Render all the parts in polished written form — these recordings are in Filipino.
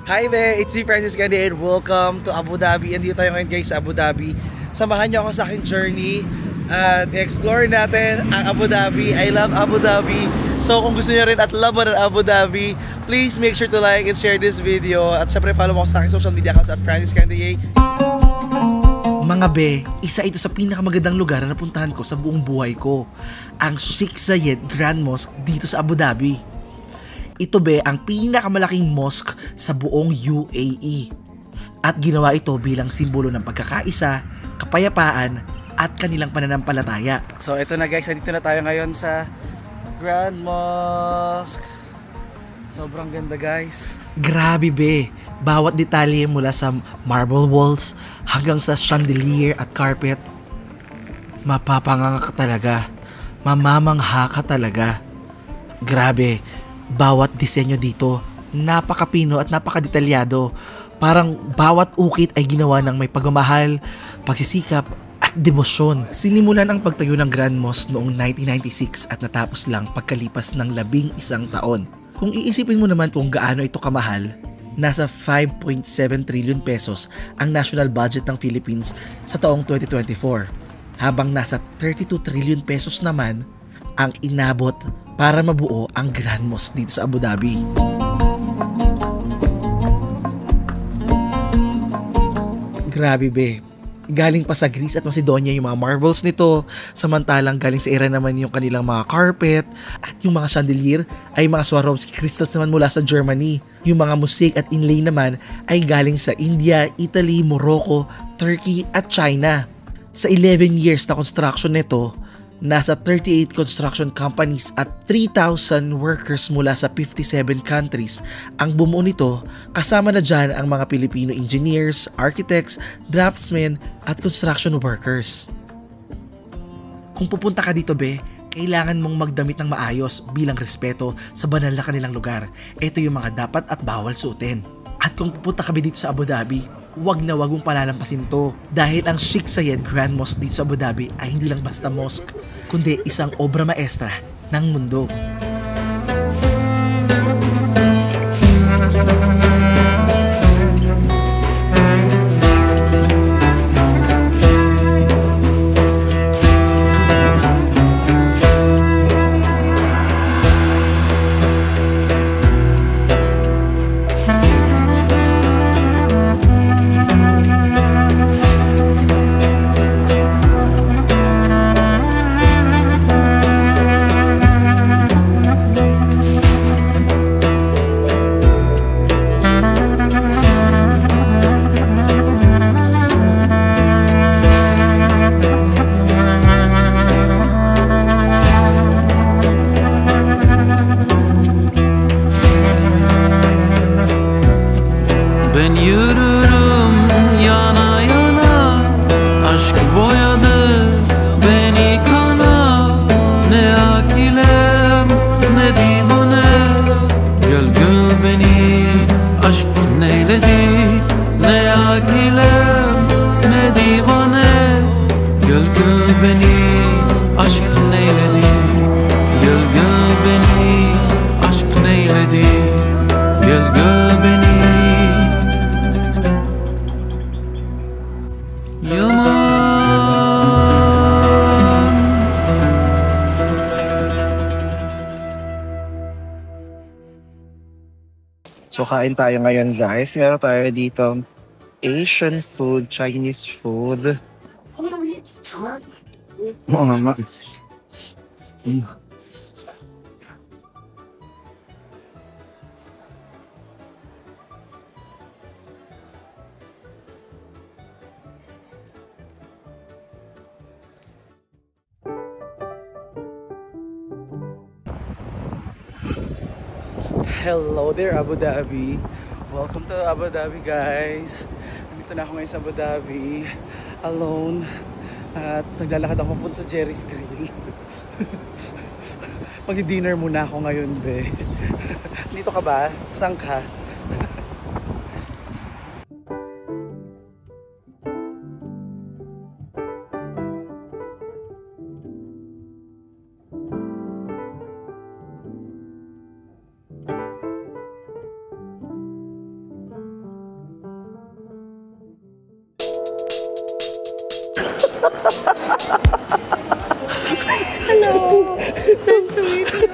Hi there, it's me Francis Gande and welcome to Abu Dhabi. Andito tayo ngayon guys sa Abu Dhabi. Samahan niyo ako sa aking journey at explore natin ang Abu Dhabi. I love Abu Dhabi. So kung gusto niyo rin at love mo ng Abu Dhabi, please make sure to like and share this video. At syempre follow mo ako sa aking social media accounts at Francis Gande. Mga be, isa ito sa pinakamagandang lugar na napuntahan ko sa buong buhay ko. Ang Sheikh Zayed Grand Mosque dito sa Abu Dhabi. Ito be ang pinakamalaking mosque sa buong UAE. At ginawa ito bilang simbolo ng pagkakaisa, kapayapaan, at kanilang pananampalataya. So ito na guys, dito na tayo ngayon sa Grand Mosque. Sobrang ganda guys. Grabe be, bawat detalye mula sa marble walls hanggang sa chandelier at carpet. Mapapanganga ka talaga. Mamamangha ka talaga. Grabe. Bawat disenyo dito, napakapino at napakadetalyado. Parang bawat ukit ay ginawa ng may pagmamahal, pagsisikap at demosyon. Sinimulan ang pagtayo ng Grand Mosque noong 1996 at natapos lang pagkalipas ng 11 taon. Kung iisipin mo naman kung gaano ito kamahal, nasa 5.7 trillion pesos ang national budget ng Philippines sa taong 2024, habang nasa 32 trillion pesos naman ang inabot para mabuo ang Grand Mosque dito sa Abu Dhabi. Grabe be. Galing pa sa Greece at Macedonia yung mga marbles nito, samantalang galing sa Iran naman yung kanilang mga carpet, at yung mga chandelier ay mga Swarovski crystals naman mula sa Germany. Yung mga mosaic at inlay naman ay galing sa India, Italy, Morocco, Turkey at China. Sa 11 years na construction nito, nasa 38 construction companies at 3,000 workers mula sa 57 countries ang bumuo nito, kasama na dyan ang mga Pilipino engineers, architects, draftsmen at construction workers. Kung pupunta ka dito be, kailangan mong magdamit ng maayos bilang respeto sa banal na kanilang lugar. Ito yung mga dapat at bawal suotin. At kung pupunta ka dito sa Abu Dhabi, wag na wag mong palalampasin to, dahil ang Sheikh Zayed Grand Mosque dito sa Abu Dhabi ay hindi lang basta mosque, kundi isang obra maestra ng mundo. Ben yürürüm yana yana, aşk boyadı beni kana. Ne akilem ne divane, gel gül beni aşk neyledi. Ne akilem ne divane, gel gül beni aşk neyledi. Gel gül beni aşk neyledi. Gel gül beni. So kain tayo ngayon guys. Meron tayo dito Asian food, Chinese food. Oo nga. Hello there Abu Dhabi. Welcome to Abu Dhabi guys. Nandito na ako ngayon sa Abu Dhabi alone at naglalakad ako papunta sa Jerry's Grill. Mag-dinner muna ako ngayon be. Dito ka ba? Saan ka? Hello. Nice to meet you.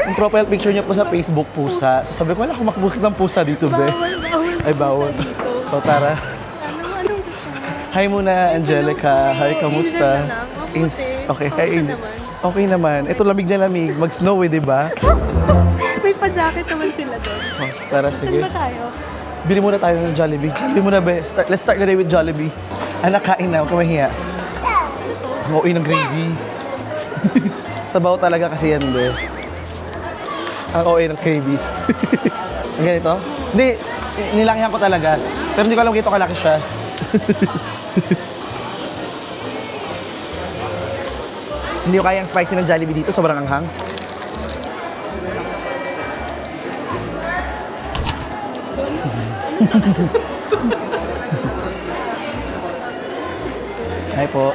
Ang profile picture niya po sa Facebook, pusa. So sabi ko, wala akong makbukit ng pusa dito, be. Bawal. Ay, bawal. Pusa dito. So tara. Anong gusto mo? Hi muna, Angelica. Hi, kamusta? Mabuti. Okay, hi. Kamusta naman? Okay naman. Ito, lamig na lamig. Mag-snow eh, di ba? May pa-jacket naman sila doon. Oh, tara, sige. Saan ba tayo? Bili muna tayo ng Jollibee. Jollibee muna, be. Let's start the day with Jollibee. Anak, kain na. Huwag ka mahiya. Ang uwi ng gravy. Sabaw talaga kasi yan, be. Ang OA ng gravy. Ang ganito? Hindi, nilakihan ko talaga. Pero hindi ko alam kito kalaki siya. Hindi ko kaya ang spicy ng Jollibee dito. Sobrang anghang. Hi po.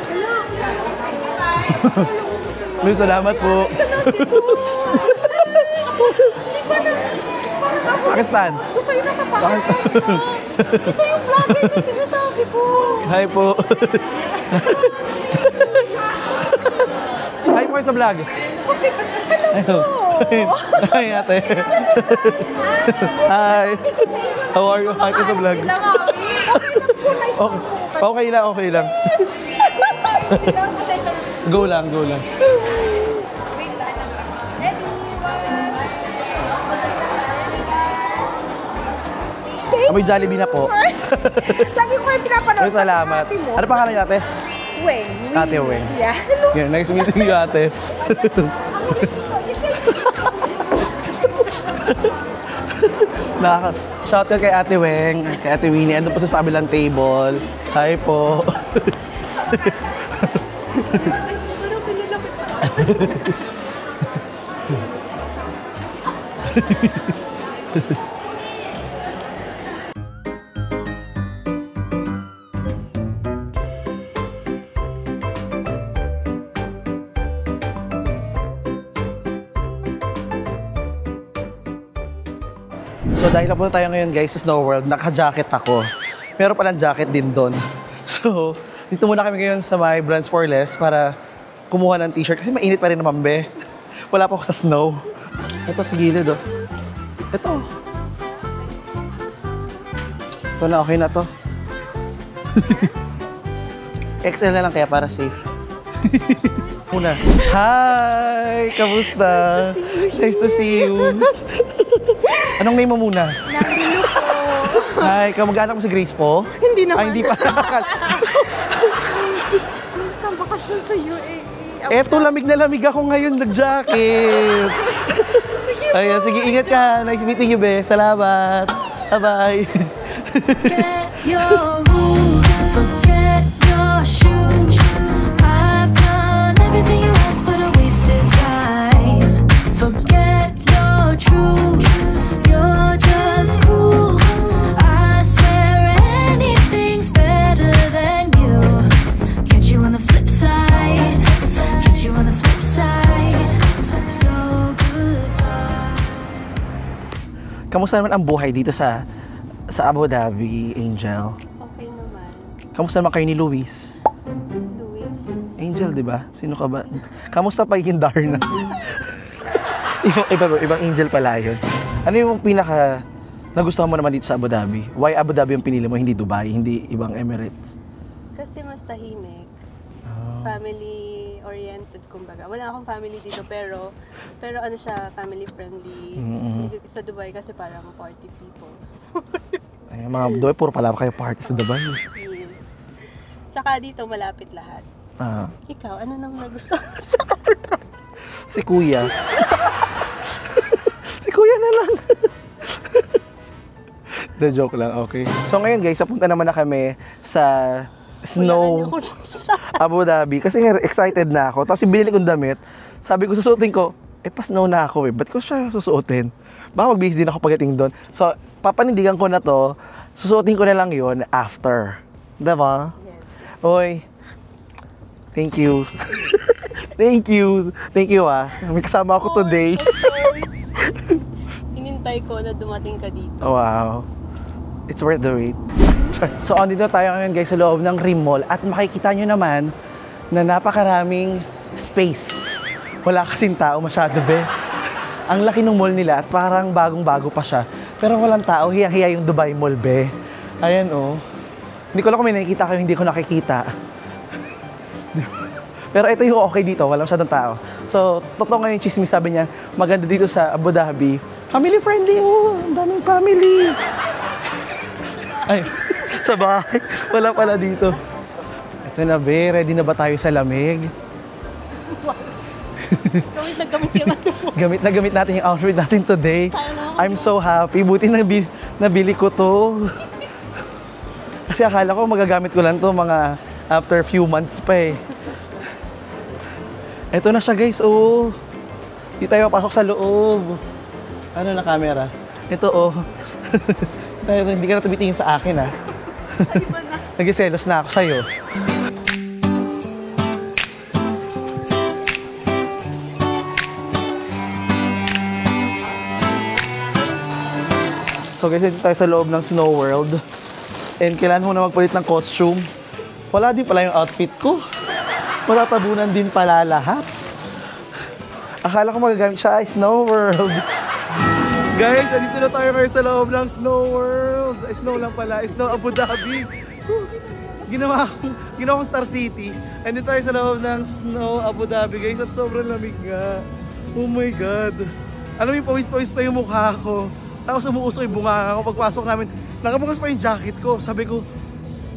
Uy, salamat po. Pakistan. Gusto yun nasa Pakistan. Ito yung vlogger na sinasabi ko. Hi po. Hi po kayo sa vlog. Hello po. Hi ate. Hi. How are you? Hi po sa vlog. Okay lang, okay lang. Go lang, go lang. Amoy Jollibee na po. Lagi ko yung pinapanood. Ay, salamat. Ano pangalan niyo, ate? Weng. Ate Weng. Yeah. Yeah, nice meeting you, ate. Shout out kay Ate Weng, kay Ate Winnie. Ando po sa kabilang table. Hi po. Parang pinilapit na. So dahil napunta tayo ngayon guys sa Snow World, naka-jacket ako. Meron palang jacket din doon. So, dito muna kami ngayon sa my Brands for Less para kumuha ng t-shirt kasi mainit pa rin naman, be. Wala pa ako sa snow. Ito sa gilid, oh. Ito. Ito na, okay na to. XL na lang kaya para safe. Muna. Hi! Kamusta? Nice to see you. Anong name mo muna? Narinig po. Hi, kamag-anak mo si Grace po? Hindi naman. Ay, hindi pa. Isang bakasyon sa UAE. Eto, lamig na lamig ako ngayon, nag-jacket. Ay, sige, ingat ka. Nice meeting you, be. Salamat. Bye-bye. Forget your rules, forget your shoes. I've done everything you asked, but I wasted time. Forget your truth, you're just cool. I swear anything's better than you. Catch you on the flip side, catch you on the flip side. So goodbye. Kamusta naman ang buhay dito sa Abu Dhabi, Angel? Okay naman. Kamusta naman kayo ni Luis? Luis. Angel, di ba? Sino ka ba? Kamusta pagiging Darna? ibang Angel pala yun. Ano yung pinaka nagustuhan mo naman dito sa Abu Dhabi? Why Abu Dhabi yung pinili mo, hindi Dubai, hindi ibang Emirates? Kasi mas tahimik. Oh. Family-oriented, kumbaga. Wala akong family dito, pero ano siya, family-friendly. Sa Dubai kasi parang party people. Ay, mga Dubai, puro pala kayo party sa Dubai. Yes. Tsaka dito, malapit lahat. Ah, Ikaw, ano nang nagusto? si Kuya. Si Kuya na lang. The joke lang, okay. So ngayon guys, papunta naman na kami sa Snow Abu Dhabi. Kasi nga excited na ako. Tapos yung binili kong damit, sabi ko susuotin ko, pa-snow na ako eh. Ba't ko siya susuotin? Baka mag-busy din ako pagdating doon. So, papanindigan ko na to, susuotin ko na lang yon after. Diba? Yes. Oy, thank you. Thank you. Thank you ah. May kasama ako today. Hinintay ko na dumating ka dito. Wow. It's worth the wait. So, andito tayo ngayon guys sa loob ng Rim Mall at makikita nyo naman na napakaraming space. Wala kasing tao masyado, be. Ang laki ng mall nila at parang bagong-bago pa siya. Pero walang tao, hiyang-hiya yung Dubai Mall, be. Ayan, oh. Hindi ko lang kung may nakikita kayo, hindi ko nakikita. Pero ito yung okay dito, walang masyadong tao. So, totoo nga yung chismis, sabi niya, maganda dito sa Abu Dhabi. Family friendly, oh. Ang daming family. Ay, sa bahay. Wala pala dito. Ito na, be. Ready na ba tayo sa lamig? Gamit na gamit yung Gamit na gamit natin yung outfit natin today. I'm so happy. Buti nabili ko to. Kasi akala ko magagamit ko lang to mga after few months pa eh. Ito na siya guys, oh. Di tayo papasok sa loob. Ano na camera? Ito, oh. Hindi ka na tumitingin sa akin, ah. Nagiselos na ako sa'yo. So guys, dito tayo sa loob ng Snow World. And kailangan mo na magpalit ng costume. Wala din pala yung outfit ko. Matatabunan din pala lahat. Akala ko magagamit siya ay Snow World. Guys, andito na tayo ngayon sa loob ng Snow World. Snow lang pala. Snow Abu Dhabi. Ginawa kong Star City. Andito tayo sa loob ng Snow Abu Dhabi guys. At sobrang lamig nga. Oh my God. Alam mo yung pawis-pawis pa yung mukha ko. Tapos umuusok yung bunga ko. Pagpasok namin, nakabukas pa yung jacket ko. Sabi ko,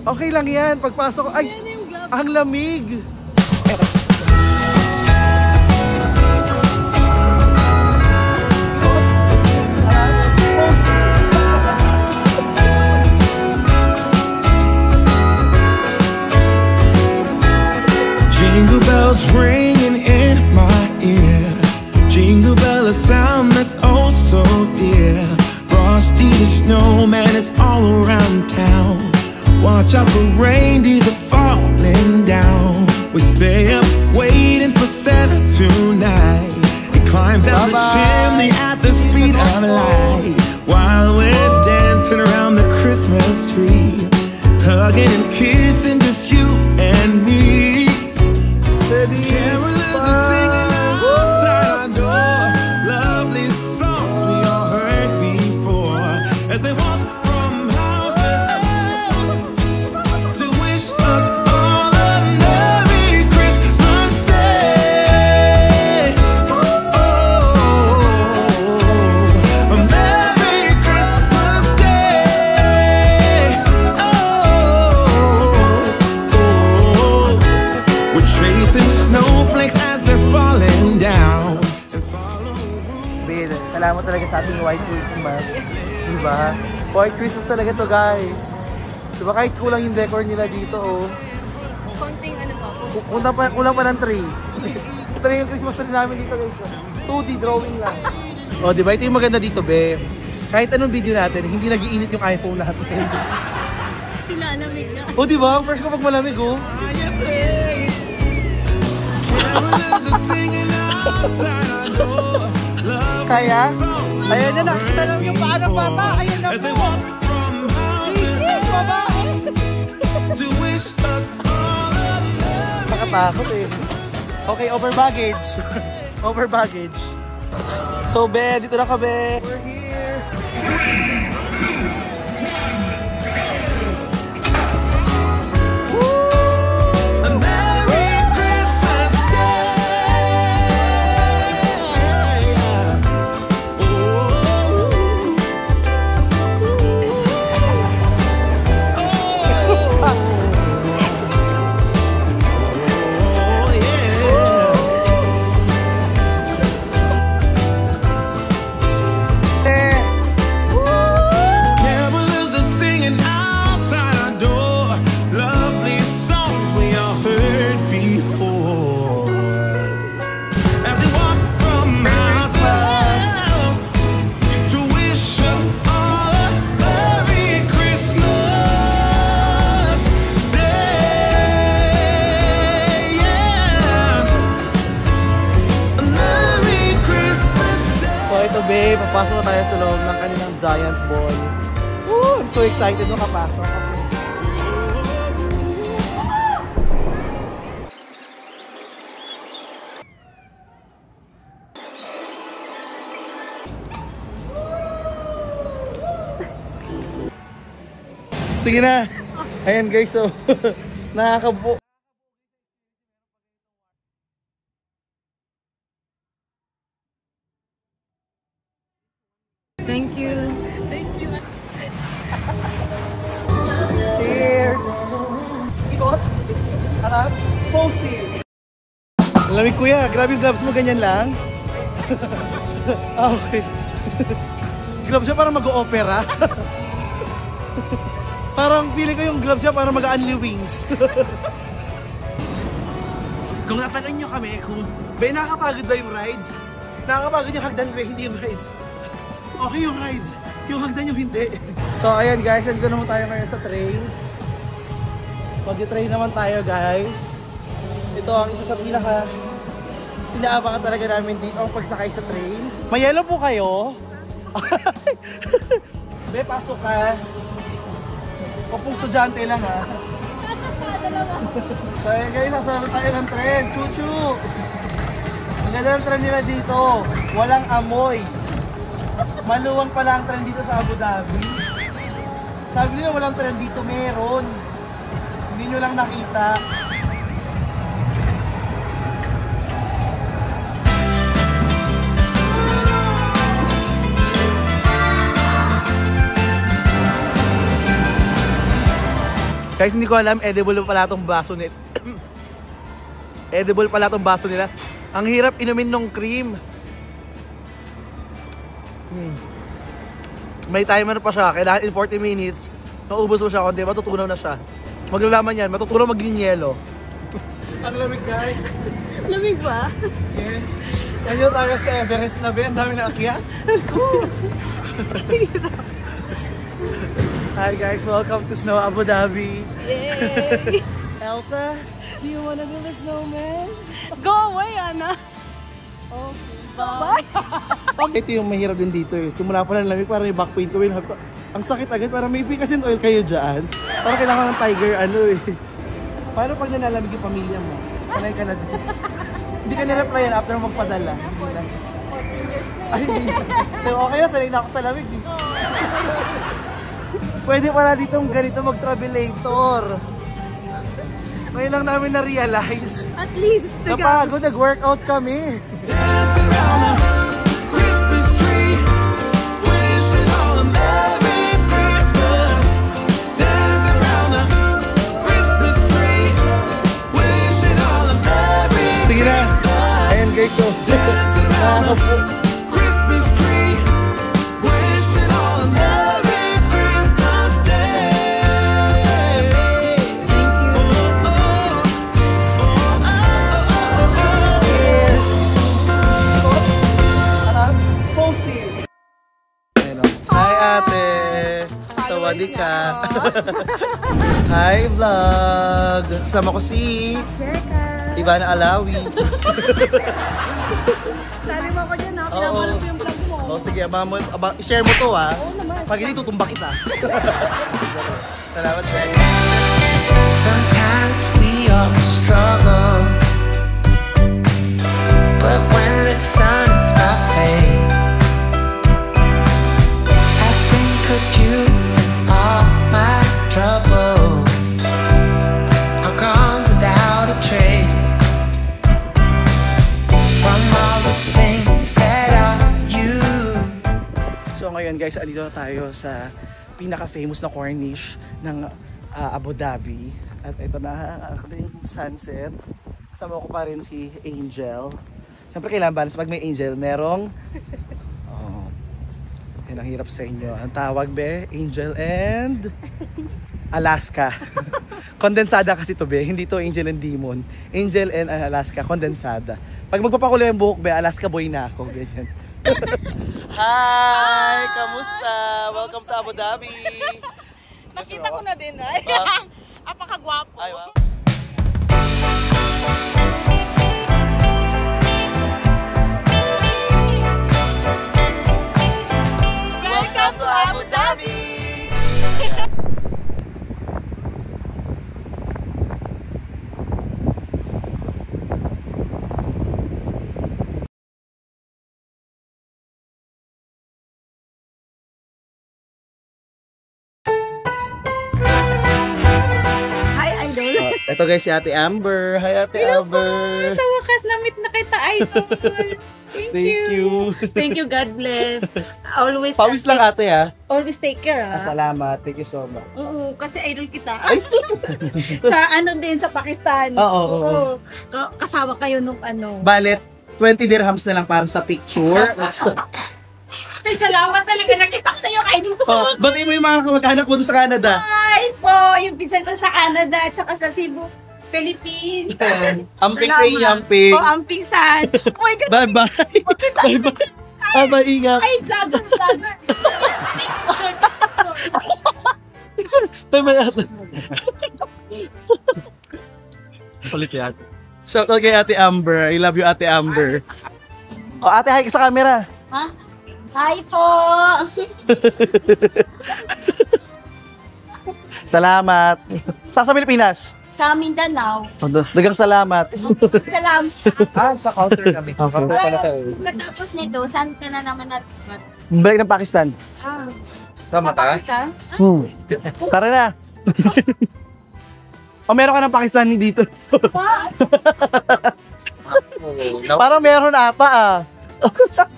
okay lang yan. Pagpasok ko, ay, ang lamig. Jingle bells ringing in my ear. Jingle bell, a sound that's oh so dear. Frosty the snowman is all around town. Watch out for reindeers are falling down. We stay up waiting for Santa tonight. He climbs down the chimney at the speed of light, while we're dancing around the Christmas tree, hugging and kissing just you and me. Carolers are singing outside our door, lovely songs we all heard before, as they walk from house to house to wish us all a Merry Christmas Day. Oh, a Merry Christmas Day. Oh, we're chasing snowflakes as they're falling down. Bill, salamat talaga sa ating White Christmas. Diba? White Christmas talaga to guys. Diba kahit kulang yung decor nila dito, oh. Konting ano pa po. Kulang pa ng tree. Ito na yung Christmas tree namin dito guys. 2D drawing lang. Oh, diba? Ito yung maganda dito, be. Kahit anong video natin, hindi nag-iinit yung iPhone natin. Pinalamig na. Oh, diba? Ang first ko pag malamig, oh. Kaya? Ayan na, nakita namin yung paa ng bata. Ayan na po. Isis, babae. Nakatakot eh. Okay, over baggage. Over baggage. So, be, dito na ka, be. We're here. Babe, papasok na tayo sa loob ng kanilang giant ball. Woo! I'm so excited nung kapasok. Sige na. Ayan guys, so nakakabuo. Thank you. Cheers! Ikot! Harap! Posing! Lamig kuya, grabe yung gloves mo, ganyan lang? Okay. Gloves siya parang mag-o-opera. Parang feeling ko yung gloves siya parang mag-unli wings. Kung tatanungin nyo kami kung nakakapagod ba yung rides? Nakakapagod yung hagdan ba, hindi yung rides. Okay yung rides, yung hagdan yung hindi. So ayan guys, nandito naman tayo ngayon sa train. Mag-train naman tayo guys. Ito ang isa sa pinaabangan talaga namin dito ang pagsakay sa train. May yellow po kayo? Be, pasok ka. O pong estudyante lang ha. So ayan guys, sasama tayo ng tren. Chuchu! Ang ganda ng tren nila dito. Walang amoy. Maluwang pala ang tren dito sa Abu Dhabi. Sabi nila walang tren dito, meron. Hindi nyo lang nakita. Guys, hindi ko alam, edible pala itong baso nila. Edible pala itong baso nila. Ang hirap inumin ng cream. May timer pa siya, kailangan in 40 minutes. Naubos mo siya, kundi matutunaw na siya. Maglalaman yan, matutunaw maging yelo. Ang lamig guys. Lamig ba? Yes. Nandiyo tayo sa Everest na ba? Ang dami na akyat. Hi guys, welcome to Snow Abu Dhabi. Yay! Elsa, do you wanna build a snowman? Go away, Ana! Oh, Bye! ito yung mahirap din dito eh. Simula pa lang lamig, parang may back pain ko. Ang sakit agad, parang may picasin oil kayo dyan. Parang kailangan ng tiger ano eh. Paano pag nalalamig yung pamilya mo? Sanay ka na din. Hindi ka nireplyan after magpadala. Hindi na. 14 years na Ay, hindi na. Okay na, sanay na ako sa lamig eh. Pwede pala ditong ganito mag-travelator. Ngayon lang namin na-realize. At least, Napagod, nag-workout kami. Dance around the Christmas tree, wishing all a Merry Christmas. Dance around the Christmas tree, wishing all a Merry Sige na. Christmas. Ayan guys, so Dance around the Christmas tree, wishing all a Merry Christmas day. Hi ate! Sawadee ka! Hi vlog! Kasama ko si Jeka! Ivana Alawi. Sali mo ako dyan ha, Oo. pinapalo ko yung vlog mo. O sige, i-share mo to ha. Oo naman. Pag hindi, tutumba kita. Salamat sir. Sometimes we all struggle, but when the sun hits my face, I think of you and all my troubles are gone without a trace. From all the things that are you. So ngayon guys, alito na tayo sa pinaka-famous na Corniche ng Abu Dhabi. At ito na ang ating sunset. Kasama ko pa rin si Angel. Siyempre kailangan balance pag may Angel, merong yan ang hirap sa inyo. Ang tawag be, Angel and Alaska. Kondensada kasi to be, hindi to Angel and Demon. Angel and Alaska, kondensada. Pag magpapakulo yung buhok be, Alaska boy na ako. Ganyan. Hi! Kamusta? Welcome to Abu Dhabi. Nakita ko na din ay. Apakagwapo. Ay, wow. Welcome to Abu Dhabi! Ito guys, si Ate Amber. Hi, Ate Amber. Sa wakas, na-meet na kita, idol. Thank you. Thank you, God bless. Always, Pawis lang ate ha. always take care, ha? Salamat. Thank you so much. Oo, kasi idol kita. Ay, Sa ano din, sa Pakistan. Oo. Kasama kayo nung ano. Balet, 20 dirhams na lang para sa picture. Ay, salamat talaga, nakita ko sa'yo, idol ko sa Oh, ba't mo yung mga kamag-anak mo doon sa Canada? Hi po, yung pinsan ko sa Canada at saka sa Cebu, Philippines. Amping sa iyo, amping. Oh, amping san. Oh my God. Bye-bye. Bye-bye. Bye-bye, ingat. Ay, vlogger. Bye-bye, ate. Palit yan. Shout out kay Ate Amber. I love you, Ate Amber. Oh, ate, hi ka sa camera. Ha? Hi po. Salamat. Sa Pilipinas. Sa Mindanao. Dagang salamat. Salamat. Sa counter kami. Pagkatapos nito, saan ka na naman natumat? Balik ng Pakistan. Tama ta? Tara na. O meron ka ng Pakistani dito. Parang meron ata ah.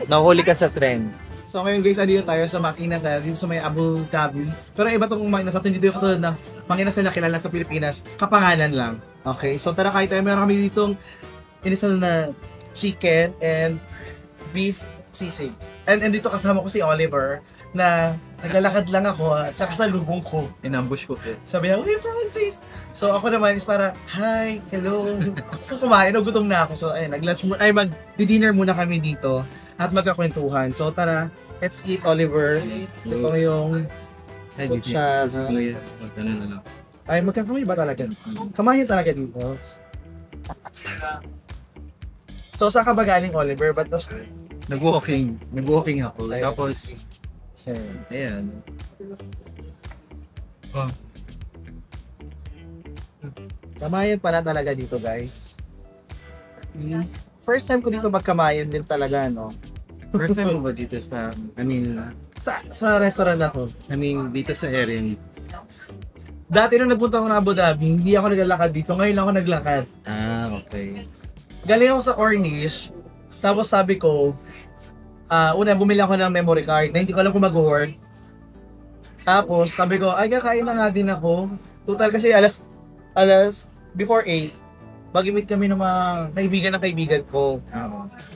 Nahuli ka sa trend. So ngayon guys, andito tayo sa makina sa dito sa may Abu Dhabi. Pero iba tong makina sa atin dito yung katulad ng makina sa kilala sa Pilipinas, kapangalan lang. Okay, so tara kayo tayo. Meron kami ditong inisal na chicken and beef sisig. And dito kasama ko si Oliver na naglalakad lang ako at nakasalubong ko. Inambush ko. Sabi niya, "Hey Francis!" So ako naman is para, "Hi, hello." So kumain, gutom na ako. So ayun, nag-lunch ay mag-dinner muna kami dito at magkakwentuhan. So tara, let's eat, Oliver. Ito yung siya. Ay, magkakamay ba talaga? Kamahin talaga dito. So saan ka ba galing, Oliver? Ba't Nag-walking ako. Tapos, ayan. Kamayan pala talaga dito, guys. First time ko dito magkamayan din talaga, no? First time mo ba dito sa, Sa restaurant na to. dito sa area? Dati nung nagpunta ako ng Abu Dhabi, hindi ako naglalakad dito. Ngayon ako naglakad. Okay. Galing ako sa Cornish. Tapos sabi ko, una bumili ako ng memory card na hindi ko alam kung mag-work. Tapos sabi ko, ay kakain na nga din ako. Total kasi alas before 8, mag-meet kami ng mga kaibigan ko.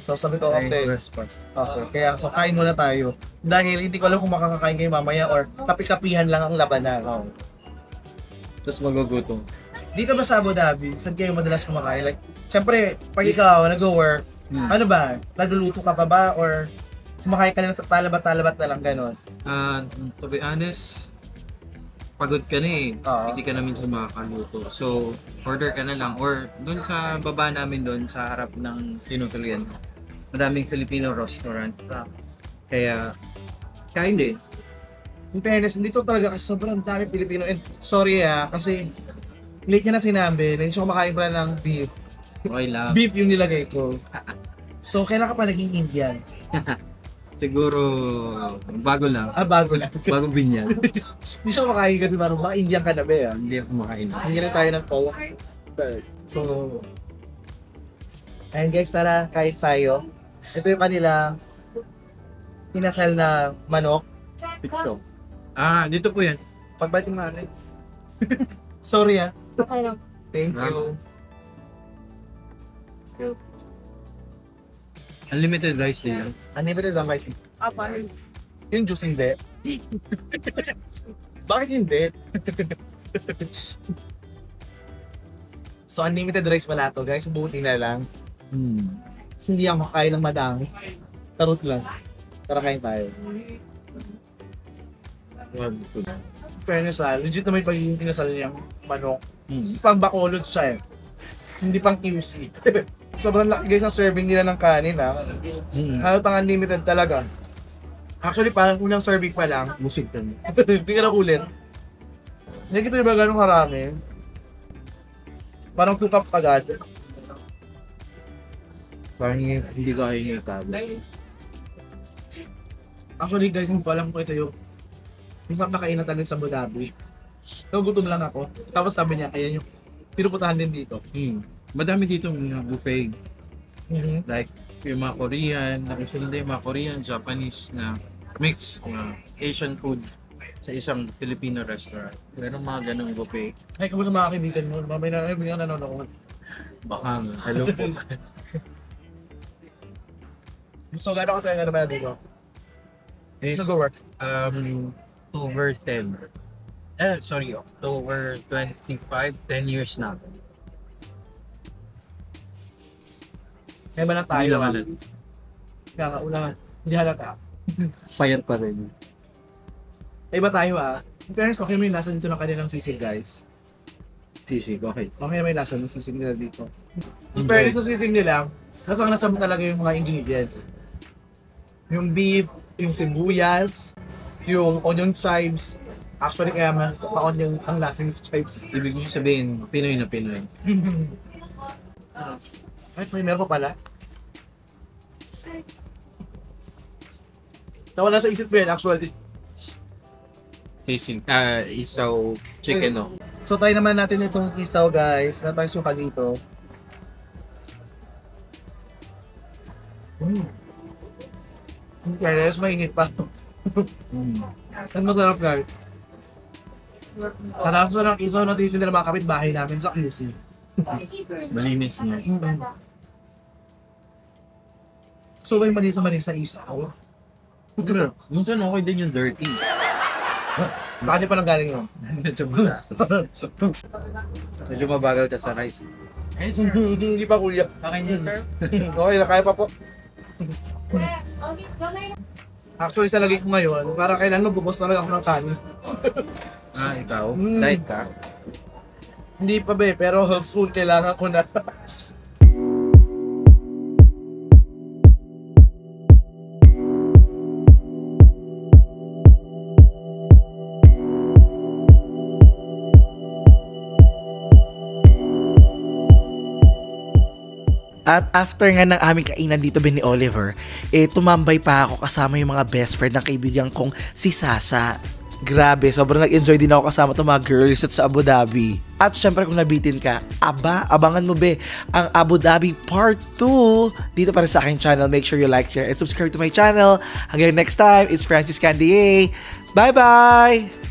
So sabi ko, okay. Okay, kaya so kain muna tayo. Dahil hindi ko alam kung makakakain kayo mamaya or kapi-kapihan lang ang labanan. Tapos magugutom. Dito ba sa Abu Dhabi, saan kayo madalas kumakain? Like, syempre, pag ikaw nag-work, ano ba? Nagluluto ka pa ba? Or kumakain ka na sa talabat-talabat na lang gano'n? To be honest, pagod ka na eh. Oo. Hindi ka na minsan makakaluto. So, order ka na lang. Or doon sa baba namin doon, sa harap ng tinutuluyan, madaming Filipino restaurant. Kaya, kain din. In fairness, dito talaga kasi sobrang dami Pilipino. And sorry kasi late niya na sinabi, na hindi siya kumakain pala ng beef. Okay lang. Beef yung nilagay ko. So, kailan ka pa naging Indian? Siguro, bago lang. Bago lang. Bago binyan. Hindi siya kumakain kasi parang baka Indian ka na ba Hindi ako kumakain. Hindi na tayo ng pork. So, ayun guys, tara, kain tayo. Ito yung kanila pinasal na manok. Picture. Dito po yan. Pagbalik mo natin. Sorry Okay lang. Thank you. Unlimited rice din lang. Unlimited ba guys? Paano? Yung juice hindi. Bakit hindi? So unlimited rice pala to guys. Buti na lang. Kasi hindi ako kakain ng madami. Tarot lang. Tara kain tayo. Fairness legit naman pag yung pinasal niyang manok. Pang bakulod siya Hindi pang QC. Sobrang laki guys ang serving nila ng kanin Halos pang unlimited talaga. Actually parang unang serving pa lang. Busog ka na. Hindi ka na ulit. Hindi kita ba ganun karami? Parang 2 cups agad. Parang hindi ko kaya yung tablet. Actually guys, hindi ko alam kung ito yung nakainan talaga sa Abu Dhabi. Nagugutom lang ako. Tapos sabi niya, kaya yung pinupuntahan din dito. Madami dito mga buffet. Mhm. Like, yung mga Korean, nakisunod yung mga Korean, Japanese na mix, mga Asian food sa isang Filipino restaurant. Meron mga ganong buffet. Ay, kamusta mga kaibigan mo? Mamay na kaibigan nanonood. Baka, hello po. So, gano'n ka tayo naman dito? Is, Nag-work? October 10. October 25, 10 years na. Kaya ba na tayo? Hindi naman. Kaya nga, una, hindi halata. Payat pa rin. Iba tayo In fairness, okay mo yung lasa dito ng kanilang sisig, guys. Sisig, okay. Okay naman yung lasa ng sisig nila dito. In fairness sa sisig nila, nasa mo talaga yung mga ingredients. Yung beef, yung sibuyas, yung onion chives. Actually, kaya pa yung ang lasa ng chives. Ibig mo sabihin, Pinoy na Pinoy. Ay, may meron pa pala. Nawala sa isip ko yan, actually. Sisig, isaw, chicken, no? So, try naman natin itong isaw, guys. Meron tayong suka dito. Kaya, mainit pa. Ang masarap, guys. Kalasa ng isaw na titin ng mga kapitbahay namin sa QC. Malinis niya. So, may manis sa isaw. Minsan okay din yung dirty. Sa kanya pa lang galing yun. Medyo mabagal ka sa rice. Hindi pa kuya. Okay din, sir. Okay na, kaya pa po. Actually, sa lagi ko ngayon, para kailan magubos talaga ako ng kanin. Ikaw? Diet ka? Hindi pa be, pero food kailangan ko na. At after nga ng aming kainan dito ni Oliver, tumambay pa ako kasama yung mga best friend ng kaibigan kong si Sasa. Grabe, sobrang nag-enjoy din ako kasama itong mga girls at sa Abu Dhabi. At syempre kung nabitin ka, abangan mo be ang Abu Dhabi Part 2 dito para sa aking channel. Make sure you like, share, and subscribe to my channel. Hanggang next time, it's Francis Candier. Bye-bye!